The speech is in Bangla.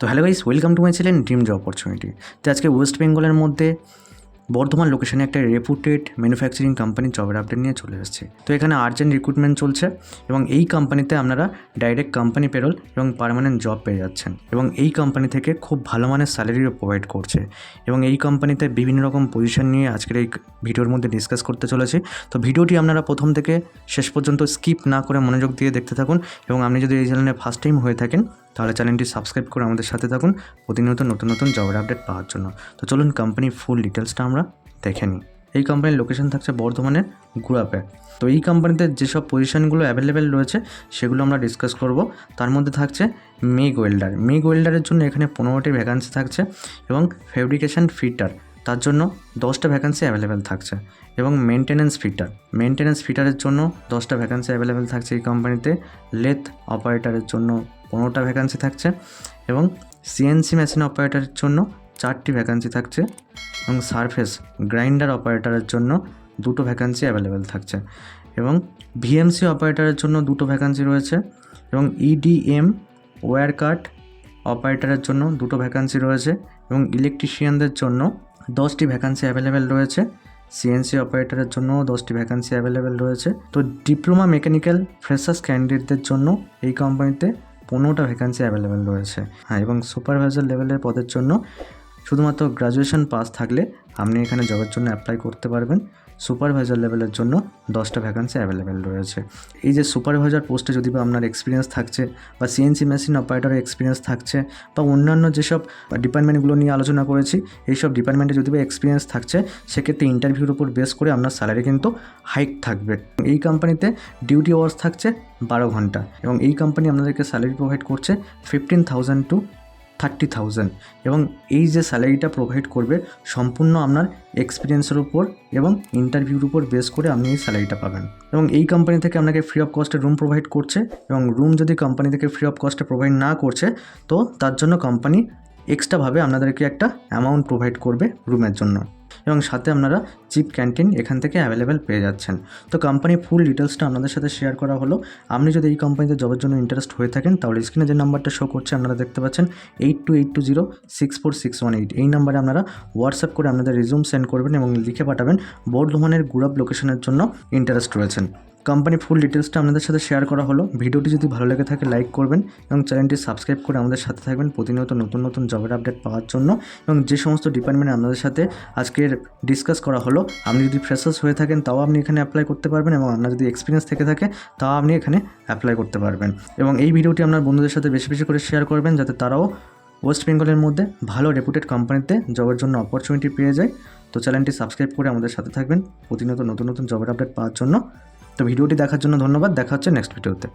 তো hello guys, welcome to my channel dream job opportunity. তো আজকে ওয়েস্ট বেঙ্গলের মধ্যে বর্ধমান লোকেশনে একটা রেপুটেড ম্যানুফ্যাকচারিং কোম্পানির জবের আপডেট নিয়ে চলে এসেছে। তো এখানে আর্জেন্ট রিক্রুটমেন্ট চলছে এবং এই কোম্পানিতে আপনারা ডাইরেক্ট কোম্পানি পেরোল এবং পার্মানেন্ট জব পেয়ে যাচ্ছেন এবং এই কোম্পানি থেকে খুব ভালো মানের স্যালারিও প্রোভাইড করছে এবং এই কোম্পানিতে বিভিন্ন রকম পজিশন নিয়ে আজকের এই ভিডিওর মধ্যে ডিসকাস করতে চলেছি। তো ভিডিওটি আপনারা প্রথম থেকে শেষ পর্যন্ত স্কিপ না করে মনোযোগ দিয়ে দেখতে থাকুন এবং আপনি যদি এই চ্যানেলে ফার্স্ট টাইম হয়ে থাকেন তাহলে চ্যানেলটি সাবস্ক্রাইব করে আমাদের সাথে থাকুন প্রতিনিয়ত নতুন নতুন জবের আপডেট পাওয়ার জন্য। তো চলুন কোম্পানির ফুল ডিটেলসটা আমরা দেখে নিই। এই কোম্পানির লোকেশন থাকছে বর্ধমানের গুরাপে। তো এই কোম্পানিতে যেসব পজিশনগুলো অ্যাভেলেবেল রয়েছে সেগুলো আমরা ডিসকাস করব। তার মধ্যে থাকছে মিগ ওয়েল্ডার। মিগ ওয়েল্ডারের জন্য এখানে 15টি ভ্যাকান্সি থাকছে এবং ফেব্রিকেশন ফিটার তার জন্য 10টা ভ্যাকান্সি অ্যাভেলেবেল থাকছে এবং মেনটেন্যান্স ফিটারের জন্য 10টা ভ্যাকান্সি অ্যাভেলেবেল থাকছে এই কোম্পানিতে। লেথ অপারেটরের জন্য 15টা ভ্যাকান্সি থাকছে এবং সিএনসি মেশিন অপারেটরের জন্য 4টি ভ্যাকান্সি থাকছে এবং সারফেস গ্রাইন্ডার অপারেটরের জন্য 2টো ভ্যাকান্সি অ্যাভেলেবেল থাকছে এবং ভিএমসি অপারেটরের জন্য 2টো ভ্যাকান্সি রয়েছে এবং ইডিএম ওয়্যারকাট অপারেটরের জন্য 2টো ভ্যাকান্সি রয়েছে এবং ইলেকট্রিশিয়ানদের জন্য 10টি ভ্যাকান্সি অ্যাভেলেবেল রয়েছে। সিএনসি অপারেটরের জন্য 10টি ভ্যাকান্সি অ্যাভেলেবেল রয়েছে। তো ডিপ্লোমা মেকানিক্যাল ফ্রেশার্স ক্যান্ডিডেটদের জন্য এই কোম্পানিতে 15টা ভ্যাকান্সি অ্যাভেলেবেল রয়েছে। এবং সুপারভাইজার লেভেলের পদের জন্য শুধুমাত্র গ্র্যাজুয়েশন পাস থাকলে আপনি এখানে জবের জন্য অ্যাপ্লাই করতে পারবেন। সুপারভাইজার লেভেলের জন্য 10টা ভ্যাকান্সি অ্যাভেলেবেল রয়েছে। এই যে সুপারভাইজার পোস্টে যদি বা আপনার এক্সপিরিয়েন্স থাকছে বা সিএনসি মেশিন অপারেটরের এক্সপিরিয়েন্স থাকছে বা অন্যান্য যেসব ডিপার্টমেন্টগুলো নিয়ে আলোচনা করেছি এইসব ডিপার্টমেন্টে যদি বা এক্সপিরিয়েন্স থাকছে সেক্ষেত্রে ইন্টারভিউর উপর বেস করে আপনার স্যালারি কিন্তু হাইক থাকবে। এই কোম্পানিতে ডিউটি আওয়ার্স থাকছে 12 ঘন্টা এবং এই কোম্পানি আপনাদেরকে স্যালারি প্রোভাইড করছে 15,000 to 30,000 এবং এই যে স্যালারিটা প্রোভাইড করবে সম্পূর্ণ আপনার এক্সপিরিয়েন্সের উপর এবং ইন্টারভিউর উপর বেস করে আপনি এই স্যালারিটা পাবেন। এবং এই কোম্পানি থেকে আপনাকে ফ্রি অফ কস্টে রুম প্রোভাইড করছে এবং রুম যদি কোম্পানি থেকে ফ্রি অফ কস্টে প্রোভাইড না করছে তো তার জন্য কোম্পানি এক্সট্রাভাবে আপনাদেরকে একটা অ্যামাউন্ট প্রোভাইড করবে রুমের জন্য এবং সাথে আপনারা চিপ ক্যান্টিন এখান থেকে অ্যাভেলেবেল পেয়ে যাচ্ছেন। তো কোম্পানির ফুল ডিটেলসটা আপনাদের সাথে শেয়ার করা হলো। আপনি যদি এই কোম্পানিতে জবের জন্য ইন্টারেস্ট হয়ে থাকেন তাহলে স্ক্রিনে যে নাম্বারটা শো করছে আপনারা দেখতে পাচ্ছেন 8282064618 এই নাম্বারে আপনারা হোয়াটসঅ্যাপ করে আপনাদের রিজিউম সেন্ড করবেন এবং লিখে পাঠাবেন বর্ধমানের গুরাপ লোকেশনের জন্য ইন্টারেস্ট রয়েছেন। কোম্পানি ফুল ডিটেলসটা আপনাদের সাথে শেয়ার করা হলো। ভিডিওটি যদি ভালো লেগে থাকে লাইক করবেন এবং চ্যানেলটি সাবস্ক্রাইব করে আমাদের সাথে থাকবেন প্রতিনিয়ত নতুন নতুন জবের আপডেট পাওয়ার জন্য। এবং যে সমস্ত ডিপার্টমেন্টে আপনাদের সাথে আজকের ডিসকাস করা হলো আপনি যদি ফ্রেশার্স হয়ে থাকেন তাও আপনি এখানে অ্যাপ্লাই করতে পারবেন এবং আপনার যদি এক্সপিরিয়েন্স থেকে থাকে তাও আপনি এখানে অ্যাপ্লাই করতে পারবেন। এবং এই ভিডিওটি আপনার বন্ধুদের সাথে বেশি বেশি করে শেয়ার করবেন যাতে তারাও ওয়েস্ট বেঙ্গলের মধ্যে ভালো রেপুটেড কোম্পানিতে জবের জন্য অপরচুনিটি পেয়ে যায়। তো চ্যানেলটি সাবস্ক্রাইব করে আমাদের সাথে থাকবেন প্রতিনিয়ত নতুন নতুন জবের আপডেট পাওয়ার জন্য। তো ভিডিওটি দেখার জন্য ধন্যবাদ। দেখা হচ্ছে নেক্সট ভিডিওতে।